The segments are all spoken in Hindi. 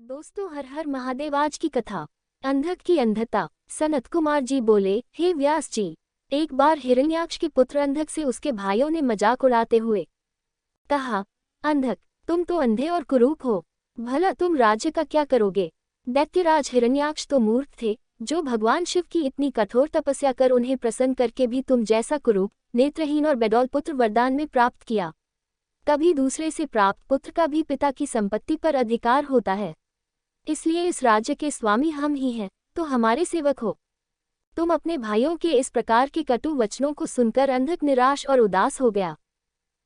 दोस्तों, हर हर महादेव। आज की कथा अंधक की अंधता। सनत कुमार जी बोले, हे व्यास जी, एक बार हिरण्याक्ष के पुत्र अंधक से उसके भाइयों ने मजाक उड़ाते हुए कहा, अंधक, तुम तो अंधे और कुरूप हो, भला तुम राज्य का क्या करोगे। दैत्यराज हिरण्याक्ष तो मूर्ख थे, जो भगवान शिव की इतनी कठोर तपस्या कर उन्हें प्रसन्न करके भी तुम जैसा कुरूप, नेत्रहीन और बेडौल पुत्र वरदान में प्राप्त किया। कभी दूसरे से प्राप्त पुत्र का भी पिता की संपत्ति पर अधिकार होता है, इसलिए इस राज्य के स्वामी हम ही हैं, तो हमारे सेवक हो। तुम अपने भाइयों के इस प्रकार के कटु वचनों को सुनकर अंधक निराश और उदास हो गया।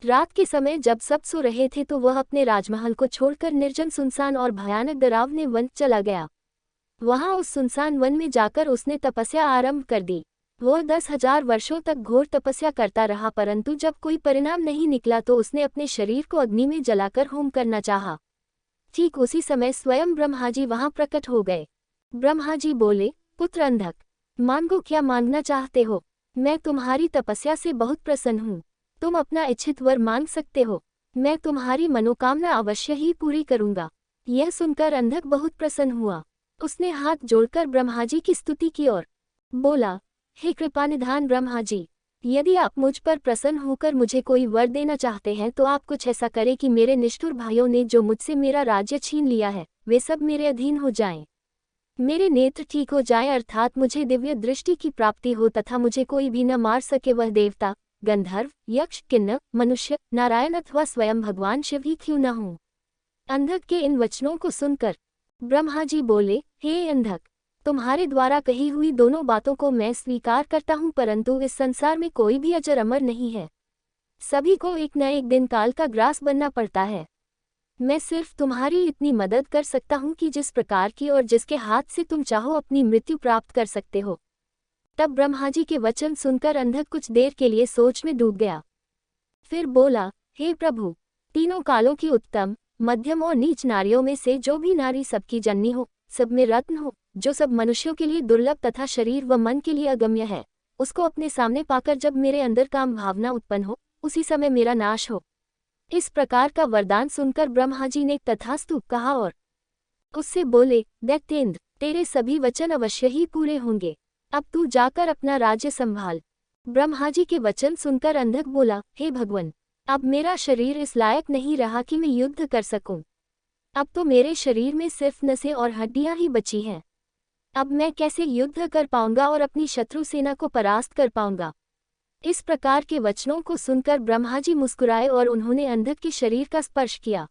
रात के समय जब सब सो रहे थे तो वह अपने राजमहल को छोड़कर निर्जन सुनसान और भयानक डरावने वन चला गया। वहां उस सुनसान वन में जाकर उसने तपस्या आरंभ कर दी। वह 10,000 वर्षों तक घोर तपस्या करता रहा, परंतु जब कोई परिणाम नहीं निकला तो उसने अपने शरीर को अग्नि में जलाकर होम करना चाहा। ठीक उसी समय स्वयं ब्रह्मा जी वहां प्रकट हो गए। ब्रह्मा जी बोले, पुत्र अंधक, मांगो, क्या मांगना चाहते हो। मैं तुम्हारी तपस्या से बहुत प्रसन्न हूँ, तुम अपना इच्छित वर मांग सकते हो। मैं तुम्हारी मनोकामना अवश्य ही पूरी करूंगा। यह सुनकर अंधक बहुत प्रसन्न हुआ। उसने हाथ जोड़कर ब्रह्मा जी की स्तुति की और बोला, हे कृपानिधान ब्रह्मा जी, यदि आप मुझ पर प्रसन्न होकर मुझे कोई वर देना चाहते हैं तो आप कुछ ऐसा करें कि मेरे निष्ठुर भाइयों ने जो मुझसे मेरा राज्य छीन लिया है, वे सब मेरे अधीन हो जाएं। मेरे नेत्र ठीक हो जाएं, अर्थात मुझे दिव्य दृष्टि की प्राप्ति हो तथा मुझे कोई भी न मार सके, वह देवता, गंधर्व, यक्ष, किन्नर, मनुष्य, नारायण अथवा स्वयं भगवान शिव ही क्यों न हो। अंधक के इन वचनों को सुनकर ब्रह्मा जी बोले, हे अंधक, तुम्हारे द्वारा कही हुई दोनों बातों को मैं स्वीकार करता हूँ, परंतु इस संसार में कोई भी अजर अमर नहीं है। सभी को एक न एक दिन काल का ग्रास बनना पड़ता है। मैं सिर्फ तुम्हारी इतनी मदद कर सकता हूँ कि जिस प्रकार की और जिसके हाथ से तुम चाहो अपनी मृत्यु प्राप्त कर सकते हो। तब ब्रह्मा जी के वचन सुनकर अंधक कुछ देर के लिए सोच में डूब गया। फिर बोला, हे प्रभु, तीनों कालों की उत्तम, मध्यम और नीच नारियों में से जो भी नारी सबकी जननी हो, सब में रत्न हो, जो सब मनुष्यों के लिए दुर्लभ तथा शरीर व मन के लिए अगम्य है, उसको अपने सामने पाकर जब मेरे अंदर काम भावना उत्पन्न हो, उसी समय मेरा नाश हो। इस प्रकार का वरदान सुनकर ब्रह्मा जी ने तथास्तु कहा और उससे बोले, दैत्येंद्र, तेरे सभी वचन अवश्य ही पूरे होंगे। अब तू जाकर अपना राज्य संभाल। ब्रह्मा जी के वचन सुनकर अंधक बोला, हे भगवान, अब मेरा शरीर इस लायक नहीं रहा कि मैं युद्ध कर सकूं। अब तो मेरे शरीर में सिर्फ नसें और हड्डियां ही बची हैं। अब मैं कैसे युद्ध कर पाऊंगा और अपनी शत्रु सेना को परास्त कर पाऊंगा। इस प्रकार के वचनों को सुनकर ब्रह्मा जी मुस्कुराए और उन्होंने अंधक के शरीर का स्पर्श किया।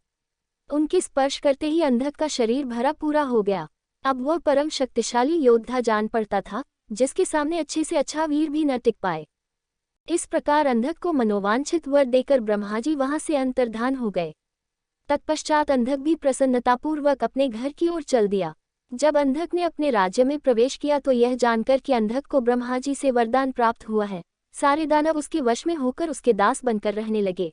उनके स्पर्श करते ही अंधक का शरीर भरा पूरा हो गया। अब वह परम शक्तिशाली योद्धा जान पड़ता था, जिसके सामने अच्छे से अच्छा वीर भी न टिक पाए। इस प्रकार अंधक को मनोवांछित वर देकर ब्रह्मा जी वहां से अंतर्धान हो गए। तत्पश्चात अंधक भी प्रसन्नतापूर्वक अपने घर की ओर चल दिया। जब अंधक ने अपने राज्य में प्रवेश किया तो यह जानकर कि अंधक को ब्रह्मा जी से वरदान प्राप्त हुआ है, सारे दानव उसके वश में होकर उसके दास बनकर रहने लगे।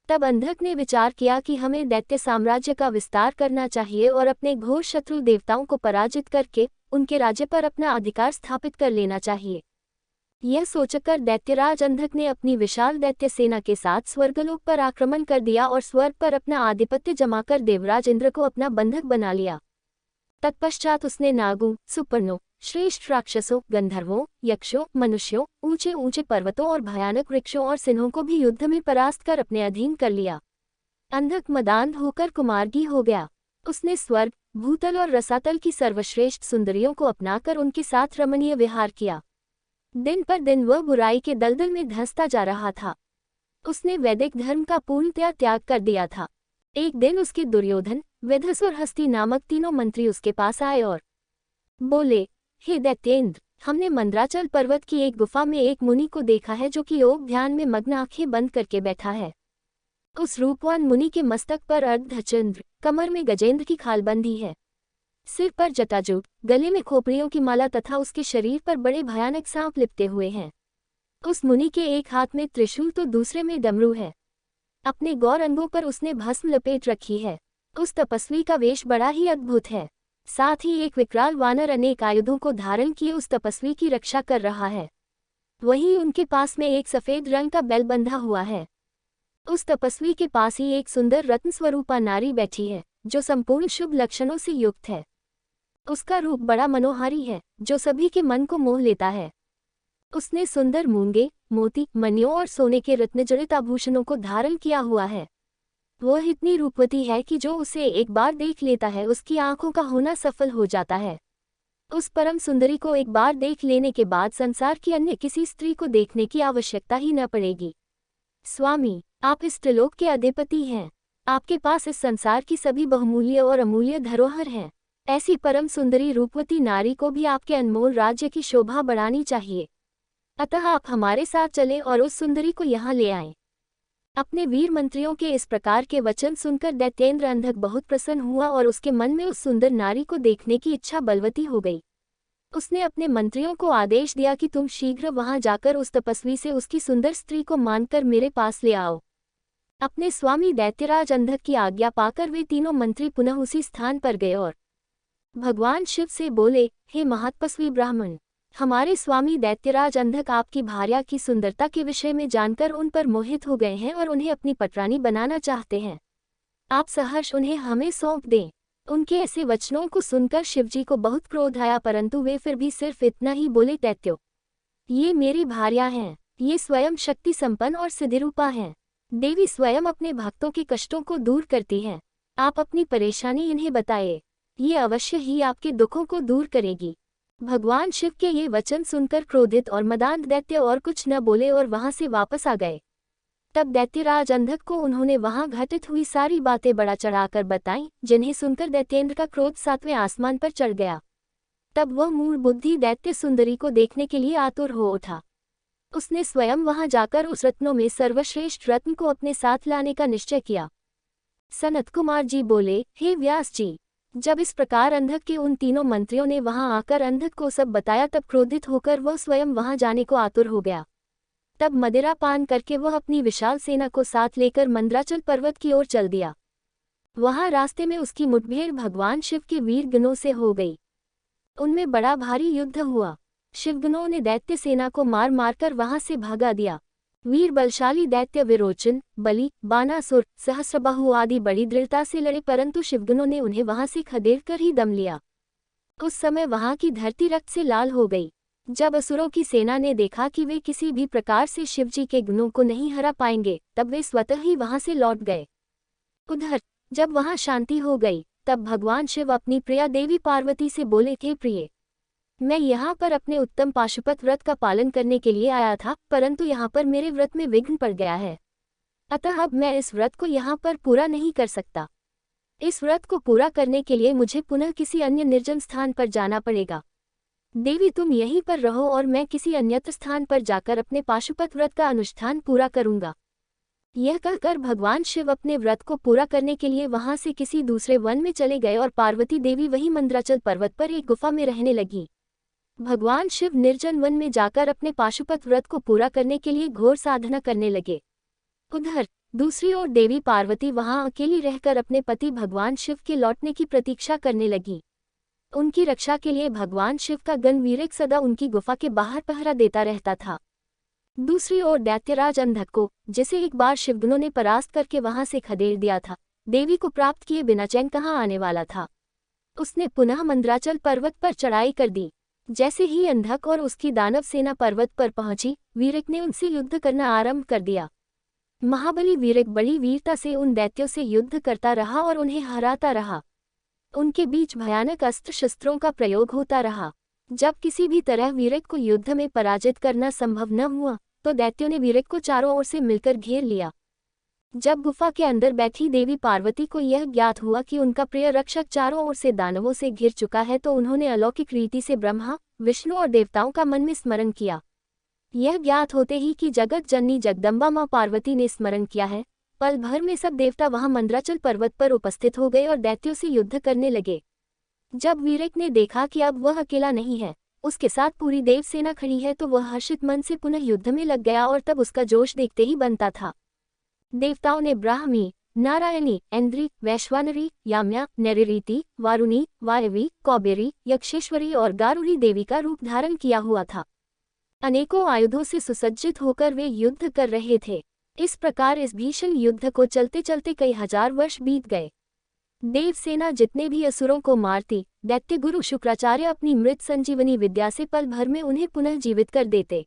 तब अंधक ने विचार किया कि हमें दैत्य साम्राज्य का विस्तार करना चाहिए और अपने घोर शत्रु देवताओं को पराजित करके उनके राज्य पर अपना अधिकार स्थापित कर लेना चाहिए। यह सोचकर दैत्यराज अंधक ने अपनी विशाल दैत्य सेना के साथ स्वर्गलोक पर आक्रमण कर दिया और स्वर्ग पर अपना आधिपत्य जमाकर देवराज इंद्र को अपना बंधक बना लिया। तत्पश्चात उसने नागों, सुपर्णों, श्रेष्ठ राक्षसों, गंधर्वों, यक्षों, मनुष्यों, ऊंचे ऊंचे पर्वतों और भयानक वृक्षों और सिंहों को भी युद्ध में परास्त कर अपने अधीन कर लिया। अंधक मदान्ध होकर कुमार्गी हो गया। उसने स्वर्ग, भूतल और रसातल की सर्वश्रेष्ठ सुंदरियों को अपनाकर उनके साथ रमणीय विहार किया। दिन पर दिन वह बुराई के दलदल में धंसता जा रहा था। उसने वैदिक धर्म का पूर्णतया त्याग कर दिया था। एक दिन उसके दुर्योधन, विधस और हस्ती नामक तीनों मंत्री उसके पास आए और बोले, हे दैत्येंद्र, हमने मंदराचल पर्वत की एक गुफा में एक मुनि को देखा है जो कि योग ध्यान में मग्न आंखें बंद करके बैठा है। उस रूपवान मुनि के मस्तक पर अर्धचंद्र, कमर में गजेंद्र की खाल बंधी है, सिर पर जटाजूट, गले में खोपड़ियों की माला तथा उसके शरीर पर बड़े भयानक सांप लिपटे हुए हैं। उस मुनि के एक हाथ में त्रिशूल तो दूसरे में डमरू है। अपने गौर अंगों पर उसने भस्म लपेट रखी है। उस तपस्वी का वेश बड़ा ही अद्भुत है। साथ ही एक विकराल वानर अनेक आयुधों को धारण किए उस तपस्वी की रक्षा कर रहा है। वहीं उनके पास में एक सफेद रंग का बैल बंधा हुआ है। उस तपस्वी के पास ही एक सुंदर रत्न स्वरूपा नारी बैठी है। जो संपूर्ण शुभ लक्षणों से युक्त है। उसका रूप बड़ा मनोहारी है, जो सभी के मन को मोह लेता है। उसने सुंदर मूंगे, मोती, मणियों और सोने के रत्नजड़ित आभूषणों को धारण किया हुआ है। वह इतनी रूपवती है कि जो उसे एक बार देख लेता है उसकी आंखों का होना सफल हो जाता है। उस परम सुंदरी को एक बार देख लेने के बाद संसार की अन्य किसी स्त्री को देखने की आवश्यकता ही न पड़ेगी। स्वामी, आप इस त्रिलोक के अधिपति हैं। आपके पास इस संसार की सभी बहुमूल्य और अमूल्य धरोहर हैं। ऐसी परम सुंदरी रूपवती नारी को भी आपके अनमोल राज्य की शोभा बढ़ानी चाहिए। अतः आप हमारे साथ चलें और उस सुंदरी को यहाँ ले आएं। अपने वीर मंत्रियों के इस प्रकार के वचन सुनकर दैत्येंद्र अंधक बहुत प्रसन्न हुआ और उसके मन में उस सुंदर नारी को देखने की इच्छा बलवती हो गई। उसने अपने मंत्रियों को आदेश दिया कि तुम शीघ्र वहां जाकर उस तपस्वी से उसकी सुंदर स्त्री को मानकर मेरे पास ले आओ। अपने स्वामी दैत्यराज अंधक की आज्ञा पाकर वे तीनों मंत्री पुनः उसी स्थान पर गए और भगवान शिव से बोले, हे महातपस्वी ब्राह्मण, हमारे स्वामी दैत्यराज अंधक आपकी भार्या की सुंदरता के विषय में जानकर उन पर मोहित हो गए हैं और उन्हें अपनी पटरानी बनाना चाहते हैं। आप सहर्ष उन्हें हमें सौंप दें। उनके ऐसे वचनों को सुनकर शिवजी को बहुत क्रोध आया, परंतु वे फिर भी सिर्फ इतना ही बोले, दैत्यो, ये मेरी भार्या हैं। ये स्वयं शक्ति संपन्न और सिद्धिरूपा हैं। देवी स्वयं अपने भक्तों के कष्टों को दूर करती हैं। आप अपनी परेशानी इन्हें बताएं, ये अवश्य ही आपके दुखों को दूर करेगी। भगवान शिव के ये वचन सुनकर क्रोधित और मदांध दैत्य और कुछ न बोले और वहां से वापस आ गए। तब दैत्यराज अंधक को उन्होंने वहां घटित हुई सारी बातें बड़ा चढ़ाकर बताईं, जिन्हें सुनकर दैत्येंद्र का क्रोध 7वें आसमान पर चढ़ गया। तब वह मूढ़ बुद्धि दैत्य सुंदरी को देखने के लिए आतुर हो उठा। उसने स्वयं वहां जाकर उस रत्नों में सर्वश्रेष्ठ रत्न को अपने साथ लाने का निश्चय किया। सनत कुमार जी बोले, हे व्यास जी, जब इस प्रकार अंधक के उन तीनों मंत्रियों ने वहां आकर अंधक को सब बताया, तब क्रोधित होकर वह स्वयं वहां जाने को आतुर हो गया। तब मदिरा पान करके वह अपनी विशाल सेना को साथ लेकर मंद्राचल पर्वत की ओर चल दिया। वहां रास्ते में उसकी मुठभेड़ भगवान शिव के वीर गणों से हो गई। उनमें बड़ा भारी युद्ध हुआ। शिवगणों ने दैत्य सेना को मार मारकर वहां से भगा दिया। वीर बलशाली दैत्य विरोचन, बलि, बानासुर, सहस्रबाहु आदि बड़ी दृढ़ता से लड़े, परंतु शिवगणों ने उन्हें वहां से खदेड़ कर ही दम लिया। उस समय वहां की धरती रक्त से लाल हो गई। जब असुरों की सेना ने देखा कि वे किसी भी प्रकार से शिवजी के गुणों को नहीं हरा पाएंगे, तब वे स्वतः ही वहां से लौट गए। उधर जब वहां शांति हो गई, तब भगवान शिव अपनी प्रिया देवी पार्वती से बोले, थे प्रिय, मैं यहाँ पर अपने उत्तम पाशुपत व्रत का पालन करने के लिए आया था, परंतु यहाँ पर मेरे व्रत में विघ्न पड़ गया है। अतः अब मैं इस व्रत को यहाँ पर पूरा नहीं कर सकता। इस व्रत को पूरा करने के लिए मुझे पुनः किसी अन्य निर्जन स्थान पर जाना पड़ेगा। देवी, तुम यहीं पर रहो और मैं किसी अन्यत्र स्थान पर जाकर अपने पाशुपत व्रत का अनुष्ठान पूरा करूंगा। यह कहकर भगवान शिव अपने व्रत को पूरा करने के लिए वहां से किसी दूसरे वन में चले गए और पार्वती देवी वहीं मंद्राचल पर्वत पर एक गुफा में रहने लगी। भगवान शिव निर्जन वन में जाकर अपने पाशुपत व्रत को पूरा करने के लिए घोर साधना करने लगे। उधर दूसरी ओर देवी पार्वती वहां अकेली रहकर अपने पति भगवान शिव के लौटने की प्रतीक्षा करने लगी। उनकी रक्षा के लिए भगवान शिव का गण वीरक सदा उनकी गुफा के बाहर पहरा देता रहता था। दूसरी ओर दैत्यराज अंधक को, जिसे एक बार शिवगणों ने परास्त करके वहां से खदेड़ दिया था, देवी को प्राप्त किए बिना चैन कहाँ आने वाला था। उसने पुनः मंद्राचल पर्वत पर चढ़ाई कर दी। जैसे ही अंधक और उसकी दानव सेना पर्वत पर पहुंची, वीरक ने उनसे युद्ध करना आरंभ कर दिया। महाबली वीरक बड़ी वीरता से उन दैत्यों से युद्ध करता रहा और उन्हें हराता रहा। उनके बीच भयानक अस्त्र शस्त्रों का प्रयोग होता रहा। जब किसी भी तरह वीरक को युद्ध में पराजित करना संभव न हुआ, तो दैत्यों ने वीरक को चारों ओर से मिलकर घेर लिया। जब गुफा के अंदर बैठी देवी पार्वती को यह ज्ञात हुआ कि उनका प्रिय रक्षक चारों ओर से दानवों से घिर चुका है, तो उन्होंने अलौकिक रीति से ब्रह्मा, विष्णु और देवताओं का मन में स्मरण किया। यह ज्ञात होते ही कि जगत जननी जगदम्बा मां पार्वती ने स्मरण किया है, पल भर में सब देवता वहां मंद्राचल पर्वत पर उपस्थित हो गए और दैत्यों से युद्ध करने लगे। जब वीरक ने देखा कि अब वह अकेला नहीं है, उसके साथ पूरी देव सेना खड़ी है, तो वह हर्षित मन से पुनः युद्ध में लग गया और तब उसका जोश देखते ही बनता था। देवताओं ने ब्राह्मी, नारायणी, ऐन्द्री, वैश्वानरी, याम्या, नैऋति, वारुणी, वायवी, कौबेरी, यक्षेश्वरी और गारुड़ी देवी का रूप धारण किया हुआ था। अनेकों आयुधों से सुसज्जित होकर वे युद्ध कर रहे थे। इस प्रकार इस भीषण युद्ध को चलते चलते कई हजार वर्ष बीत गए। देवसेना जितने भी असुरों को मारती, दैत्य गुरु शुक्राचार्य अपनी मृत संजीवनी विद्या से पल भर में उन्हें पुनः जीवित कर देते।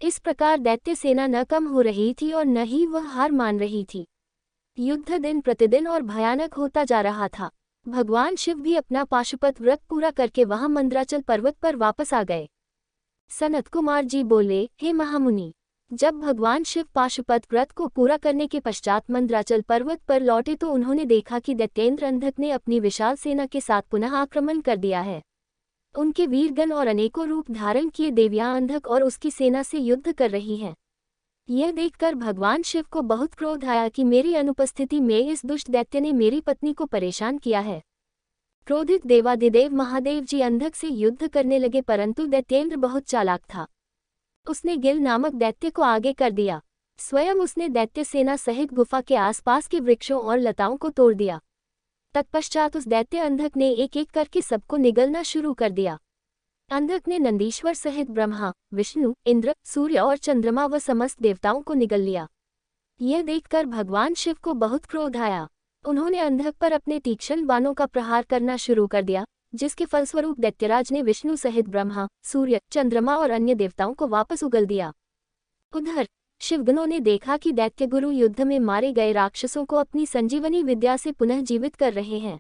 इस प्रकार दैत्य सेना न कम हो रही थी और न ही वह हार मान रही थी। युद्ध दिन प्रतिदिन और भयानक होता जा रहा था। भगवान शिव भी अपना पाशुपत व्रत पूरा करके वहां मंदराचल पर्वत पर वापस आ गए। सनत कुमार जी बोले, हे महामुनि, जब भगवान शिव पाशुपत व्रत को पूरा करने के पश्चात मंदराचल पर्वत पर लौटे तो उन्होंने देखा कि दैत्येंद्र अंधक ने अपनी विशाल सेना के साथ पुनः आक्रमण कर दिया है। उनके वीरगण और अनेकों रूप धारण किए देवियां अंधक और उसकी सेना से युद्ध कर रही हैं। यह देखकर भगवान शिव को बहुत क्रोध आया कि मेरी अनुपस्थिति में इस दुष्ट दैत्य ने मेरी पत्नी को परेशान किया है। क्रोधित देवाधिदेव महादेव जी अंधक से युद्ध करने लगे, परंतु दैत्येंद्र बहुत चालाक था। उसने गिल नामक दैत्य को आगे कर दिया। स्वयं उसने दैत्य सेना सहित गुफा के आसपास के वृक्षों और लताओं को तोड़ दिया। तत्पश्चात उस दैत्य अंधक ने एक एक करके सबको निगलना शुरू कर दिया। अंधक ने नंदीश्वर सहित ब्रह्मा, विष्णु, इंद्र, सूर्य और चंद्रमा व समस्त देवताओं को निगल लिया। यह देखकर भगवान शिव को बहुत क्रोध आया। उन्होंने अंधक पर अपने तीक्ष्ण बाणों का प्रहार करना शुरू कर दिया, जिसके फलस्वरूप दैत्यराज ने विष्णु सहित ब्रह्मा, सूर्य, चंद्रमा और अन्य देवताओं को वापस उगल दिया। उधर शिवगणों ने देखा कि दैत्य गुरु युद्ध में मारे गए राक्षसों को अपनी संजीवनी विद्या से पुनः जीवित कर रहे हैं।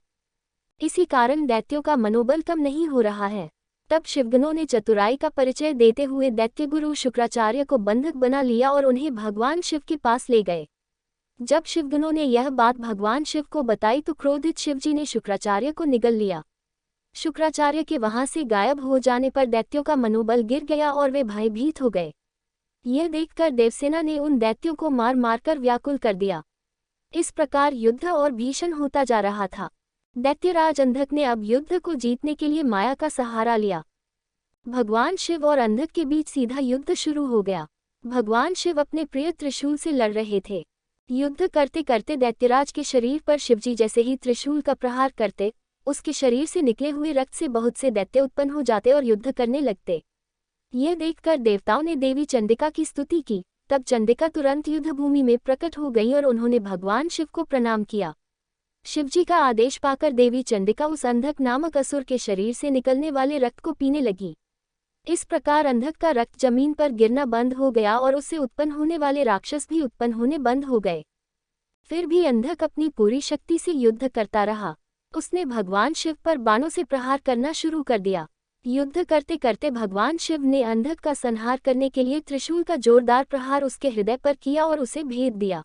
इसी कारण दैत्यों का मनोबल कम नहीं हो रहा है। तब शिवगणों ने चतुराई का परिचय देते हुए दैत्य गुरु शुक्राचार्य को बंधक बना लिया और उन्हें भगवान शिव के पास ले गए। जब शिवगणों ने यह बात भगवान शिव को बताई तो क्रोधित शिवजी ने शुक्राचार्य को निगल लिया। शुक्राचार्य के वहां से गायब हो जाने पर दैत्यों का मनोबल गिर गया और वे भयभीत हो गए। यह देखकर देवसेना ने उन दैत्यों को मार मारकर व्याकुल कर दिया। इस प्रकार युद्ध और भीषण होता जा रहा था। दैत्यराज अंधक ने अब युद्ध को जीतने के लिए माया का सहारा लिया। भगवान शिव और अंधक के बीच सीधा युद्ध शुरू हो गया। भगवान शिव अपने प्रिय त्रिशूल से लड़ रहे थे। युद्ध करते करते दैत्यराज के शरीर पर शिवजी जैसे ही त्रिशूल का प्रहार करते, उसके शरीर से निकले हुए रक्त से बहुत से दैत्य उत्पन्न हो जाते और युद्ध करने लगते। यह देखकर देवताओं ने देवी चंडिका की स्तुति की। तब चंडिका तुरंत युद्धभूमि में प्रकट हो गई और उन्होंने भगवान शिव को प्रणाम किया। शिवजी का आदेश पाकर देवी चंडिका उस अंधक नामक असुर के शरीर से निकलने वाले रक्त को पीने लगी। इस प्रकार अंधक का रक्त जमीन पर गिरना बंद हो गया और उससे उत्पन्न होने वाले राक्षस भी उत्पन्न होने बंद हो गए। फिर भी अंधक अपनी पूरी शक्ति से युद्ध करता रहा। उसने भगवान शिव पर बाणों से प्रहार करना शुरू कर दिया। युद्ध करते करते भगवान शिव ने अंधक का संहार करने के लिए त्रिशूल का जोरदार प्रहार उसके हृदय पर किया और उसे भेद दिया।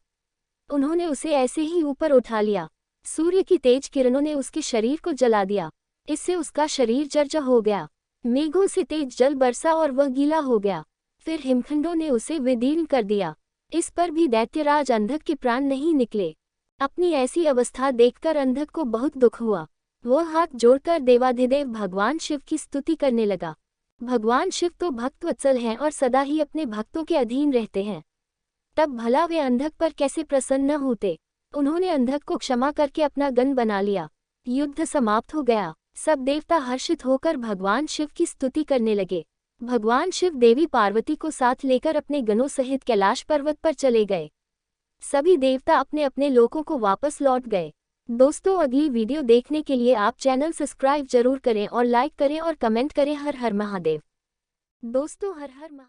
उन्होंने उसे ऐसे ही ऊपर उठा लिया। सूर्य की तेज किरणों ने उसके शरीर को जला दिया। इससे उसका शरीर जर्जर हो गया। मेघों से तेज जल बरसा और वह गीला हो गया। फिर हिमखंडों ने उसे विदीर्ण कर दिया। इस पर भी दैत्यराज अंधक के प्राण नहीं निकले। अपनी ऐसी अवस्था देखकर अंधक को बहुत दुख हुआ। वह हाथ जोड़कर देवाधिदेव भगवान शिव की स्तुति करने लगा। भगवान शिव तो भक्तवत्सल हैं और सदा ही अपने भक्तों के अधीन रहते हैं। तब भला वे अंधक पर कैसे प्रसन्न न होते। उन्होंने अंधक को क्षमा करके अपना गण बना लिया। युद्ध समाप्त हो गया। सब देवता हर्षित होकर भगवान शिव की स्तुति करने लगे। भगवान शिव देवी पार्वती को साथ लेकर अपने गणों सहित कैलाश पर्वत पर चले गए। सभी देवता अपने अपने लोकों को वापस लौट गए। दोस्तों, अगली वीडियो देखने के लिए आप चैनल सब्सक्राइब जरूर करें और लाइक करें और कमेंट करें। हर हर महादेव। दोस्तों, हर हर महादेव।